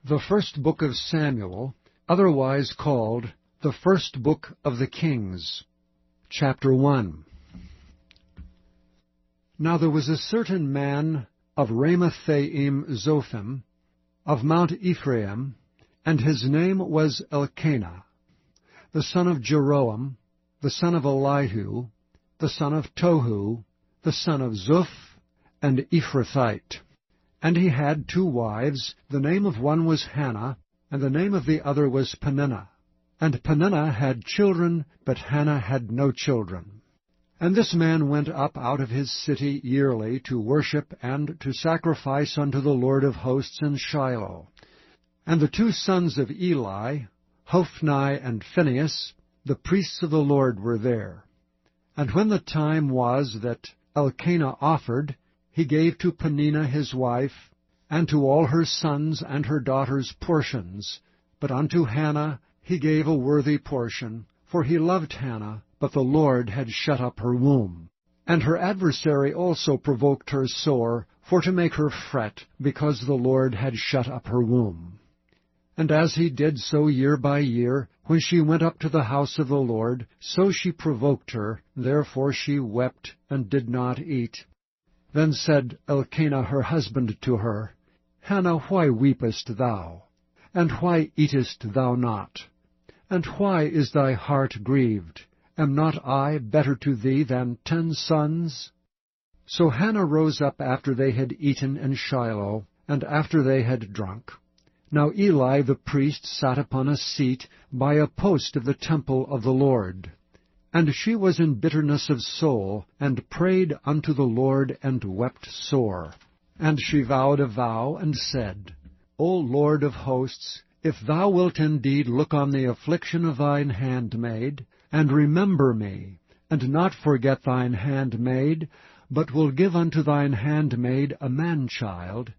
The first book of Samuel, otherwise called the first book of the Kings. Chapter 1. Now there was a certain man of Ramathaim-zophim, of Mount Ephraim, and his name was Elkanah, the son of Jeroham, the son of Elihu, the son of Tohu, the son of Zuph, and Ephrathite. And he had 2 wives. The name of one was Hannah, and the name of the other was Peninnah. And Peninnah had children, but Hannah had no children. And this man went up out of his city yearly to worship and to sacrifice unto the Lord of hosts in Shiloh. And the 2 sons of Eli, Hophni and Phinehas, the priests of the Lord, were there. And when the time was that Elkanah offered, he gave to Peninnah his wife, and to all her sons and her daughters portions. But unto Hannah he gave a worthy portion, for he loved Hannah, but the Lord had shut up her womb. And her adversary also provoked her sore, for to make her fret, because the Lord had shut up her womb. And as he did so year by year, when she went up to the house of the Lord, so she provoked her, therefore she wept and did not eat. Then said Elkanah her husband to her, Hannah, why weepest thou? And why eatest thou not? And why is thy heart grieved? Am not I better to thee than 10 sons? So Hannah rose up after they had eaten in Shiloh, and after they had drunk. Now Eli the priest sat upon a seat by a post of the temple of the Lord. And she was in bitterness of soul, and prayed unto the Lord, and wept sore. And she vowed a vow, and said, O Lord of hosts, if thou wilt indeed look on the affliction of thine handmaid, and remember me, and not forget thine handmaid, but will give unto thine handmaid a man-child,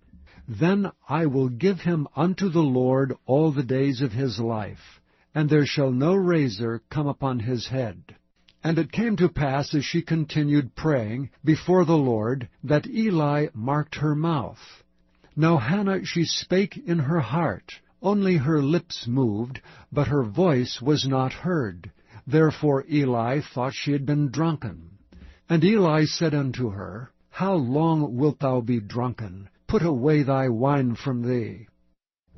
then I will give him unto the Lord all the days of his life, and there shall no razor come upon his head. And it came to pass, as she continued praying before the Lord, that Eli marked her mouth. Now Hannah she spake in her heart, only her lips moved, but her voice was not heard. Therefore Eli thought she had been drunken. And Eli said unto her, How long wilt thou be drunken? Put away thy wine from thee.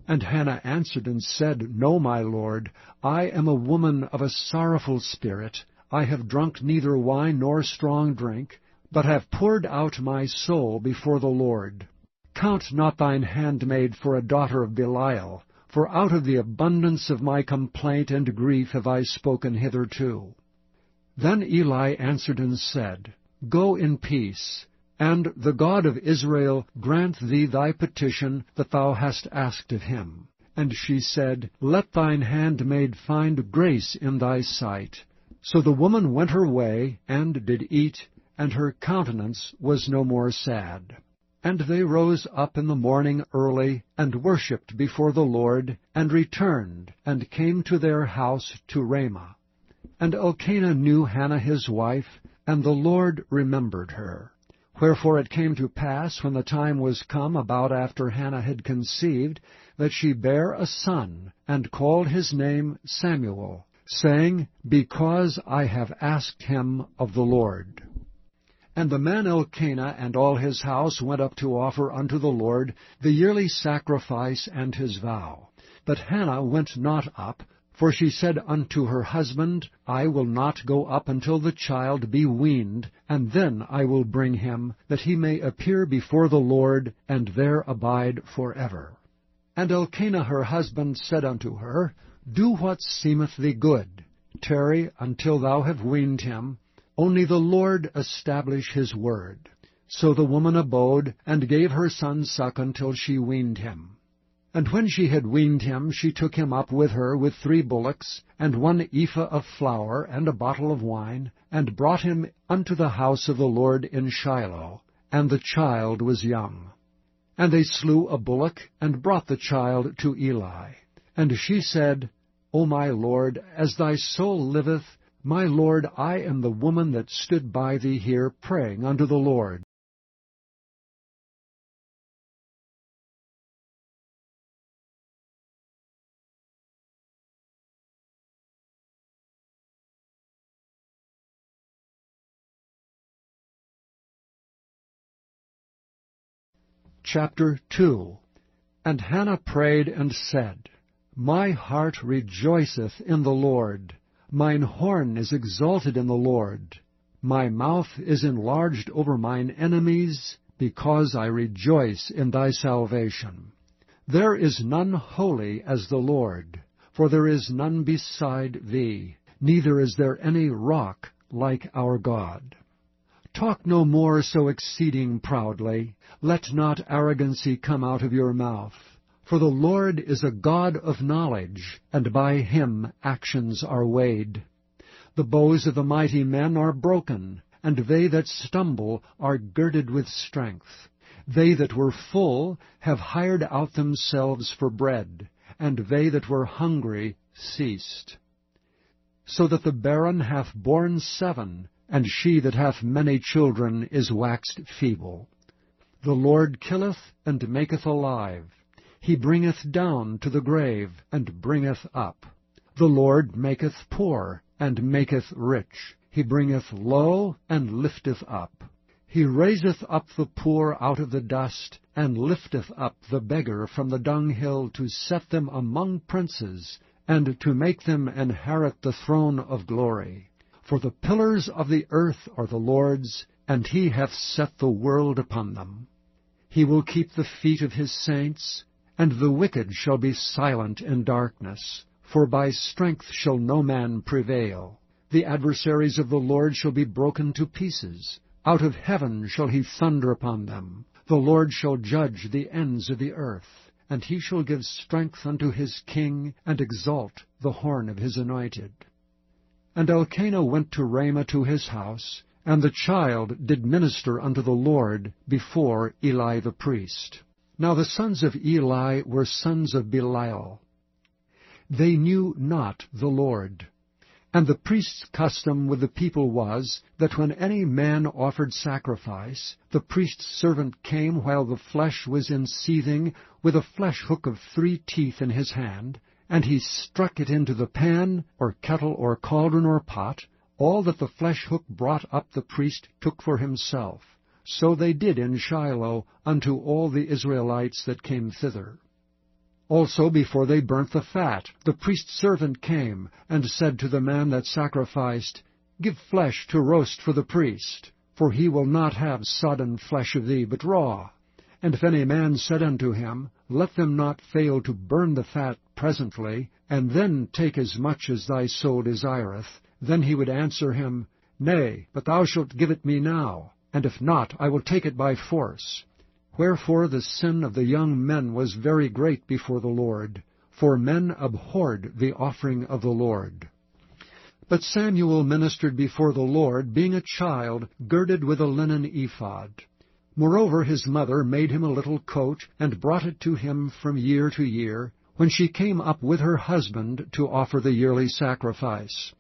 And Hannah answered and said, No, my lord, I am a woman of a sorrowful spirit. I have drunk neither wine nor strong drink, but have poured out my soul before the Lord. Count not thine handmaid for a daughter of Belial, for out of the abundance of my complaint and grief have I spoken hitherto. Then Eli answered and said, Go in peace, and the God of Israel grant thee thy petition that thou hast asked of him. And she said, Let thine handmaid find grace in thy sight. So the woman went her way, and did eat, and her countenance was no more sad. And they rose up in the morning early, and worshipped before the Lord, and returned, and came to their house to Ramah. And Elkanah knew Hannah his wife, and the Lord remembered her. Wherefore it came to pass, when the time was come about after Hannah had conceived, that she bare a son, and called his name Samuel, saying, Because I have asked him of the Lord. And the man Elkanah and all his house went up to offer unto the Lord the yearly sacrifice and his vow. But Hannah went not up, for she said unto her husband, I will not go up until the child be weaned, and then I will bring him, that he may appear before the Lord, and there abide forever. And Elkanah her husband said unto her, Do what seemeth thee good. Tarry until thou have weaned him. Only the Lord establish his word. So the woman abode, and gave her son suck until she weaned him. And when she had weaned him, she took him up with her with 3 bullocks, and 1 ephah of flour, and a bottle of wine, and brought him unto the house of the Lord in Shiloh. And the child was young. And they slew a bullock, and brought the child to Eli. And she said, O my lord, as thy soul liveth, my lord, I am the woman that stood by thee here praying unto the Lord. Chapter 2. And Hannah prayed and said, My heart rejoiceth in the Lord. Mine horn is exalted in the Lord. My mouth is enlarged over mine enemies, because I rejoice in thy salvation. There is none holy as the Lord, for there is none beside thee, neither is there any rock like our God. Talk no more so exceeding proudly. Let not arrogancy come out of your mouth. For the Lord is a God of knowledge, and by him actions are weighed. The bows of the mighty men are broken, and they that stumble are girded with strength. They that were full have hired out themselves for bread, and they that were hungry ceased. So that the barren hath borne 7, and she that hath many children is waxed feeble. The Lord killeth and maketh alive. He bringeth down to the grave, and bringeth up. The Lord maketh poor, and maketh rich. He bringeth low, and lifteth up. He raiseth up the poor out of the dust, and lifteth up the beggar from the dunghill, to set them among princes, and to make them inherit the throne of glory. For the pillars of the earth are the Lord's, and he hath set the world upon them. He will keep the feet of his saints, and the wicked shall be silent in darkness, for by strength shall no man prevail. The adversaries of the Lord shall be broken to pieces. Out of heaven shall he thunder upon them. The Lord shall judge the ends of the earth, and he shall give strength unto his king, and exalt the horn of his anointed. And Elkanah went to Ramah to his house, and the child did minister unto the Lord before Eli the priest. Now the sons of Eli were sons of Belial. They knew not the Lord. And the priest's custom with the people was, that when any man offered sacrifice, the priest's servant came while the flesh was in seething, with a flesh hook of 3 teeth in his hand, and he struck it into the pan, or kettle, or cauldron, or pot. All that the flesh hook brought up the priest took for himself. So they did in Shiloh unto all the Israelites that came thither. Also before they burnt the fat, the priest's servant came, and said to the man that sacrificed, Give flesh to roast for the priest, for he will not have sodden flesh of thee, but raw. And if any man said unto him, Let them not fail to burn the fat presently, and then take as much as thy soul desireth, then he would answer him, Nay, but thou shalt give it me now, and if not, I will take it by force. Wherefore the sin of the young men was very great before the Lord, for men abhorred the offering of the Lord. But Samuel ministered before the Lord, being a child, girded with a linen ephod. Moreover his mother made him a little coat, and brought it to him from year to year, when she came up with her husband to offer the yearly sacrifice.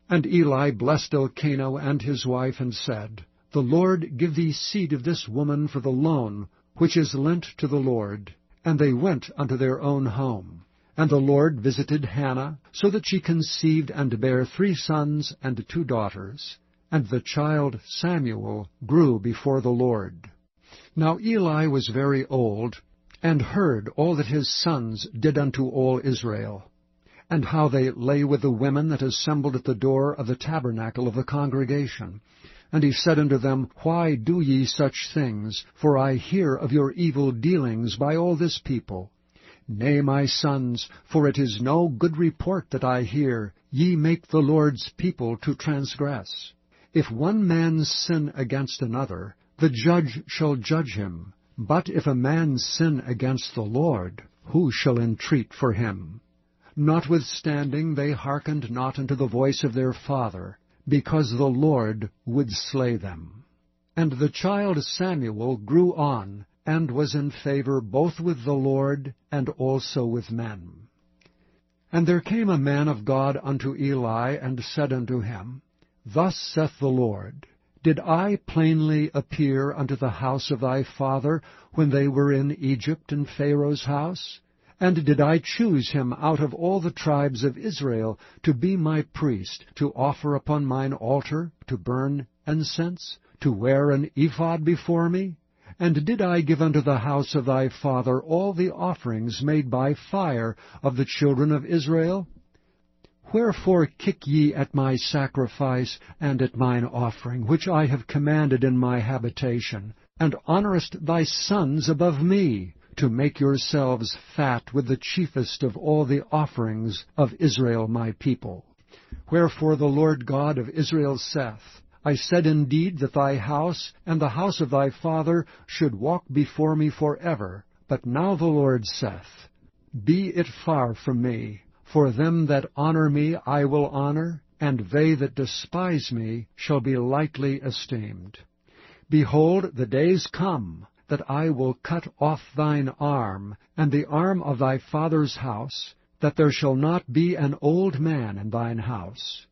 And Eli blessed Elkanah and his wife, and said, The Lord give thee seed of this woman for the loan, which is lent to the Lord. And they went unto their own home. And the Lord visited Hannah, so that she conceived and bare 3 sons and 2 daughters. And the child Samuel grew before the Lord. Now Eli was very old, and heard all that his sons did unto all Israel, and how they lay with the women that assembled at the door of the tabernacle of the congregation. And he said unto them, Why do ye such things? For I hear of your evil dealings by all this people. Nay, my sons, for it is no good report that I hear. Ye make the Lord's people to transgress. If one man sin against another, the judge shall judge him. But if a man sin against the Lord, who shall entreat for him? Notwithstanding they hearkened not unto the voice of their father, because the Lord would slay them. And the child Samuel grew on, and was in favor both with the Lord and also with men. And there came a man of God unto Eli, and said unto him, Thus saith the Lord, Did I plainly appear unto the house of thy father, when they were in Egypt in Pharaoh's house? And did I choose him out of all the tribes of Israel to be my priest, to offer upon mine altar, to burn incense, to wear an ephod before me? And did I give unto the house of thy father all the offerings made by fire of the children of Israel? Wherefore kick ye at my sacrifice and at mine offering, which I have commanded in my habitation, and honourest thy sons above me, to make yourselves fat with the chiefest of all the offerings of Israel my people? Wherefore the Lord God of Israel saith, I said indeed that thy house and the house of thy father should walk before me forever. But now the Lord saith, Be it far from me, for them that honour me I will honour, and they that despise me shall be lightly esteemed. Behold, the days come, that I will cut off thine arm, and the arm of thy father's house, that there shall not be an old man in thine house.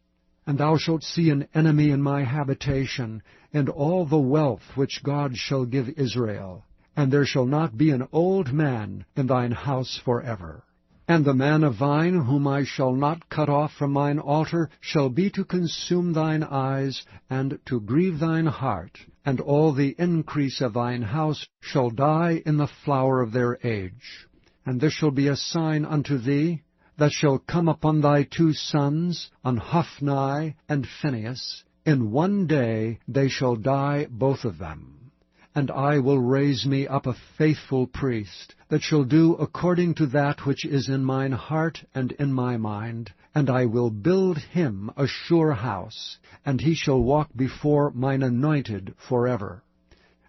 And thou shalt see an enemy in my habitation, and all the wealth which God shall give Israel, and there shall not be an old man in thine house forever. And the man of thine, whom I shall not cut off from mine altar, shall be to consume thine eyes, and to grieve thine heart, and all the increase of thine house shall die in the flower of their age. And this shall be a sign unto thee, that shall come upon thy two sons, on Hophni and Phinehas. In one day they shall die both of them. And I will raise me up a faithful priest, that shall do according to that which is in mine heart and in my mind, and I will build him a sure house, and he shall walk before mine anointed forever.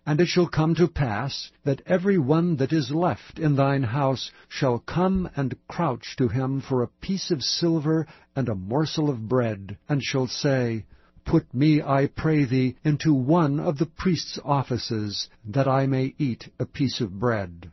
And it shall come to pass, that every one that is left in thine house shall come and crouch to him for a piece of silver and a morsel of bread, and shall say, Put me, I pray thee, into one of the priest's offices, that I may eat a piece of bread.